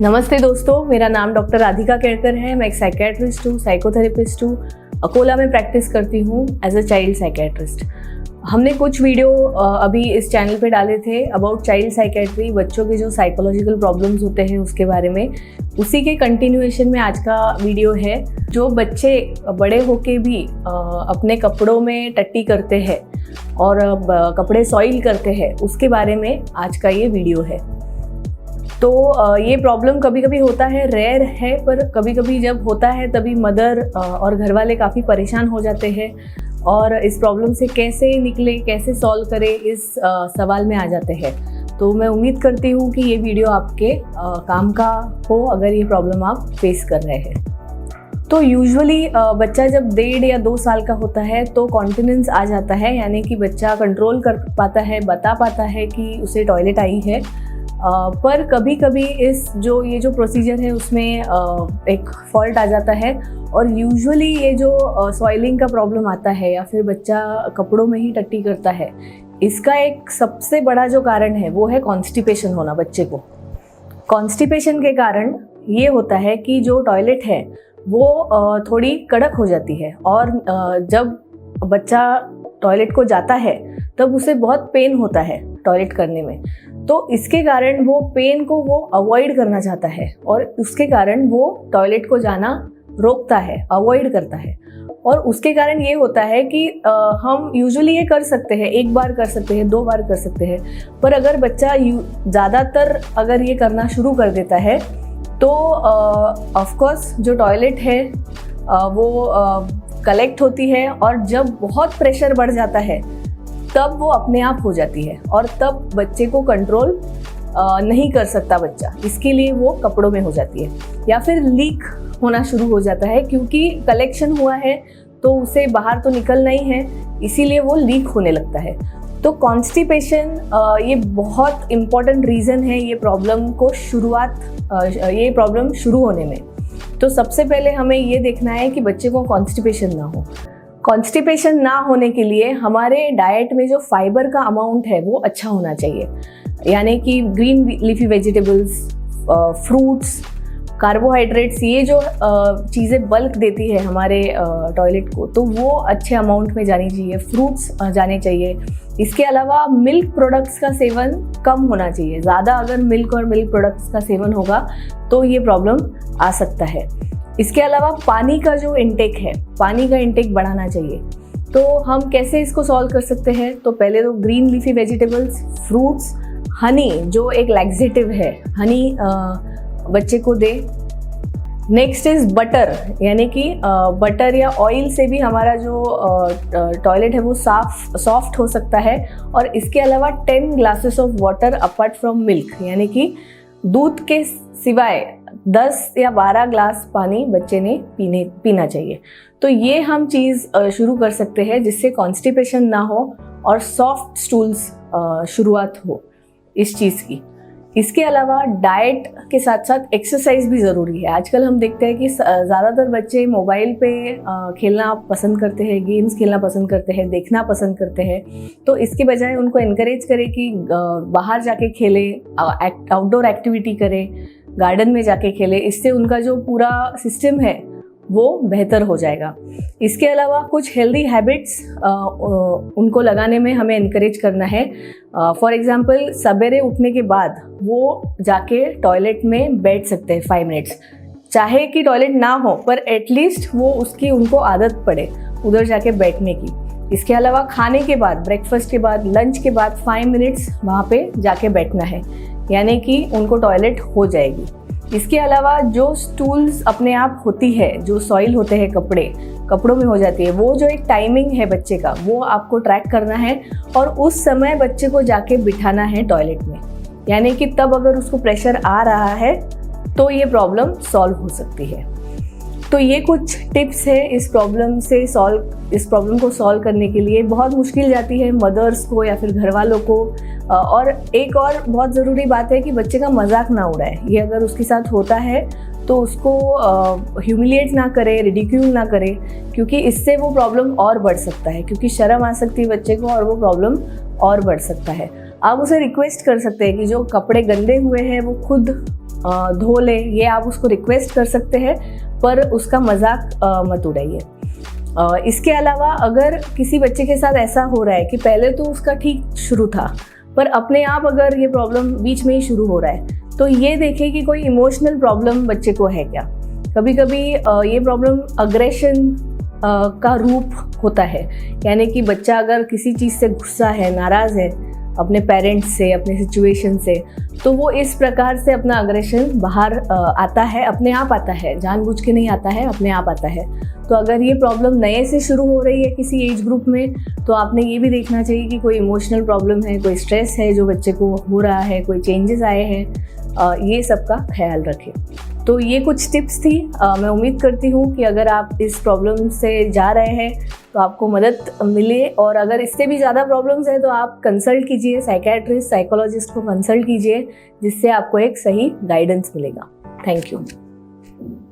नमस्ते दोस्तों, मेरा नाम डॉक्टर राधिका केड़कर है। मैं एक साइकेट्रिस्ट हूँ, साइकोथेरेपिस्ट हूँ। अकोला में प्रैक्टिस करती हूँ एज अ चाइल्ड साइकेट्रिस्ट। हमने कुछ वीडियो अभी इस चैनल पे डाले थे अबाउट चाइल्ड साइकेट्री, बच्चों के जो साइकोलॉजिकल प्रॉब्लम्स होते हैं उसके बारे में। उसी के कंटिन्यूएशन में आज का वीडियो है। जो बच्चे बड़े होके भी अपने कपड़ों में टट्टी करते हैं और कपड़े सॉइल करते हैं, उसके बारे में आज का ये वीडियो है। तो ये प्रॉब्लम कभी कभी होता है, रेयर है, पर कभी कभी जब होता है तभी मदर और घर वाले काफ़ी परेशान हो जाते हैं और इस प्रॉब्लम से कैसे निकले, कैसे सॉल्व करें, इस सवाल में आ जाते हैं। तो मैं उम्मीद करती हूँ कि ये वीडियो आपके काम का हो अगर ये प्रॉब्लम आप फेस कर रहे हैं। तो यूजुअली बच्चा जब 1.5 या 2 साल का होता है तो कॉन्फिडेंस आ जाता है, यानी कि बच्चा कंट्रोल कर पाता है, बता पाता है कि उसे टॉयलेट आई है। पर कभी कभी ये जो प्रोसीजर है उसमें एक फॉल्ट आ जाता है और यूजुअली ये जो सॉइलिंग का प्रॉब्लम आता है या फिर बच्चा कपड़ों में ही टट्टी करता है, इसका एक सबसे बड़ा जो कारण है वो है कॉन्स्टिपेशन होना बच्चे को। कॉन्स्टिपेशन के कारण ये होता है कि जो टॉयलेट है वो थोड़ी कड़क हो जाती है और जब बच्चा टॉयलेट को जाता है तब उसे बहुत पेन होता है टॉयलेट करने में। तो इसके कारण वो पेन को वो अवॉइड करना चाहता है और उसके कारण वो टॉयलेट को जाना रोकता है, अवॉइड करता है। और उसके कारण ये होता है कि हम यूजुअली ये कर सकते हैं, 1 बार कर सकते हैं, 2 बार कर सकते हैं, पर अगर बच्चा ज़्यादातर अगर ये करना शुरू कर देता है तो ऑफकोर्स जो टॉयलेट है वो कलेक्ट होती है और जब बहुत प्रेशर बढ़ जाता है तब वो अपने आप हो जाती है और तब बच्चे को कंट्रोल नहीं कर सकता बच्चा। इसके लिए वो कपड़ों में हो जाती है या फिर लीक होना शुरू हो जाता है, क्योंकि कलेक्शन हुआ है तो उसे बाहर तो निकलना ही है, इसीलिए वो लीक होने लगता है। तो कॉन्स्टिपेशन ये बहुत इम्पॉर्टेंट रीज़न है ये प्रॉब्लम शुरू होने में। तो सबसे पहले हमें ये देखना है कि बच्चे को कॉन्स्टिपेशन ना हो। कॉन्स्टिपेशन ना होने के लिए हमारे डाइट में जो फाइबर का अमाउंट है वो अच्छा होना चाहिए, यानी कि green leafy vegetables, fruits, carbohydrates, ये जो चीज़ें बल्क देती है हमारे टॉयलेट को, तो वो अच्छे अमाउंट में जानी चाहिए, फ्रूट्स जाने चाहिए। इसके अलावा मिल्क प्रोडक्ट्स का सेवन कम होना चाहिए। ज़्यादा अगर मिल्क और मिल्क प्रोडक्ट्स का सेवन होगा तो ये प्रॉब्लम आ सकता है। इसके अलावा पानी का जो इंटेक है, पानी का इंटेक बढ़ाना चाहिए। तो हम कैसे इसको सॉल्व कर सकते हैं? तो पहले तो green leafy vegetables, fruits, Honey जो एक लैक्सेटिव है, हनी बच्चे को दे। नेक्स्ट इज बटर, यानी कि बटर या ऑयल से भी हमारा जो टॉयलेट है वो सॉफ्ट हो सकता है। और इसके अलावा 10 glasses of water apart from milk, यानी कि दूध के सिवाय 10 या 12 ग्लास पानी बच्चे ने पीना चाहिए। तो ये हम चीज़ शुरू कर सकते हैं जिससे कॉन्स्टिपेशन ना हो और सॉफ्ट स्टूल्स शुरुआत हो इस चीज़ की। इसके अलावा डाइट के साथ साथ एक्सरसाइज भी ज़रूरी है। आजकल हम देखते हैं कि ज़्यादातर बच्चे मोबाइल पे खेलना पसंद करते हैं, गेम्स खेलना पसंद करते हैं, देखना पसंद करते हैं। तो इसके बजाय उनको इनकरेज करें कि बाहर जाके खेलें, आउटडोर एक्टिविटी करें, गार्डन में जाके खेलें। इससे उनका जो पूरा सिस्टम है वो बेहतर हो जाएगा। इसके अलावा कुछ हेल्दी हैबिट्स उनको लगाने में हमें इनकरेज करना है। फॉर एग्जांपल, सवेरे उठने के बाद वो जाके टॉयलेट में बैठ सकते हैं 5 मिनट्स, चाहे कि टॉयलेट ना हो पर एटलीस्ट वो उनको आदत पड़े उधर जाके बैठने की। इसके अलावा खाने के बाद, ब्रेकफास्ट के बाद, लंच के बाद 5 मिनट्स वहाँ पे जाके बैठना है, यानी कि उनको टॉयलेट हो जाएगी। इसके अलावा जो स्टूल्स अपने आप होती है, जो सॉइल होते हैं कपड़ों में हो जाती है, वो जो एक टाइमिंग है बच्चे का, वो आपको ट्रैक करना है और उस समय बच्चे को जाके बिठाना है टॉयलेट में, यानी कि तब अगर उसको प्रेशर आ रहा है तो ये प्रॉब्लम सॉल्व हो सकती है। तो ये कुछ टिप्स है इस प्रॉब्लम को सॉल्व करने के लिए। बहुत मुश्किल जाती है मदर्स को या फिर घर वालों को। और एक और बहुत ज़रूरी बात है कि बच्चे का मजाक ना उड़ाए। ये अगर उसके साथ होता है तो उसको ह्यूमिलिएट ना करे, रिडिक्यूल ना करे, क्योंकि इससे वो प्रॉब्लम और बढ़ सकता है, क्योंकि शर्म आ सकती है बच्चे को और वो प्रॉब्लम और बढ़ सकता है। आप उसे रिक्वेस्ट कर सकते हैं कि जो कपड़े गंदे हुए हैं वो खुद धो ले, ये आप उसको रिक्वेस्ट कर सकते हैं, पर उसका मजाक मत उड़ाइए। इसके अलावा अगर किसी बच्चे के साथ ऐसा हो रहा है कि पहले तो उसका ठीक शुरू था, पर अपने आप अगर ये प्रॉब्लम बीच में ही शुरू हो रहा है, तो ये देखें कि कोई इमोशनल प्रॉब्लम बच्चे को है क्या। कभी कभी ये प्रॉब्लम अग्रेशन का रूप होता है, यानी कि बच्चा अगर किसी चीज़ से गुस्सा है, नाराज़ है अपने पेरेंट्स से, अपने सिचुएशन से, तो वो इस प्रकार से अपना अग्रेशन बाहर आता है, अपने आप आता है, जानबूझ के नहीं आता है, अपने आप आता है। तो अगर ये प्रॉब्लम नए से शुरू हो रही है किसी एज ग्रुप में, तो आपने ये भी देखना चाहिए कि कोई इमोशनल प्रॉब्लम है, कोई स्ट्रेस है जो बच्चे को हो रहा है, कोई चेंजेस आए हैं, ये सब का ख्याल रखें। तो ये कुछ टिप्स थी। मैं उम्मीद करती हूँ कि अगर आप इस प्रॉब्लम से जा रहे हैं तो आपको मदद मिले, और अगर इससे भी ज़्यादा प्रॉब्लम्स है तो आप कंसल्ट कीजिए, साइकेट्रिस्ट, साइकोलॉजिस्ट को कंसल्ट कीजिए, जिससे आपको एक सही गाइडेंस मिलेगा। Thank you.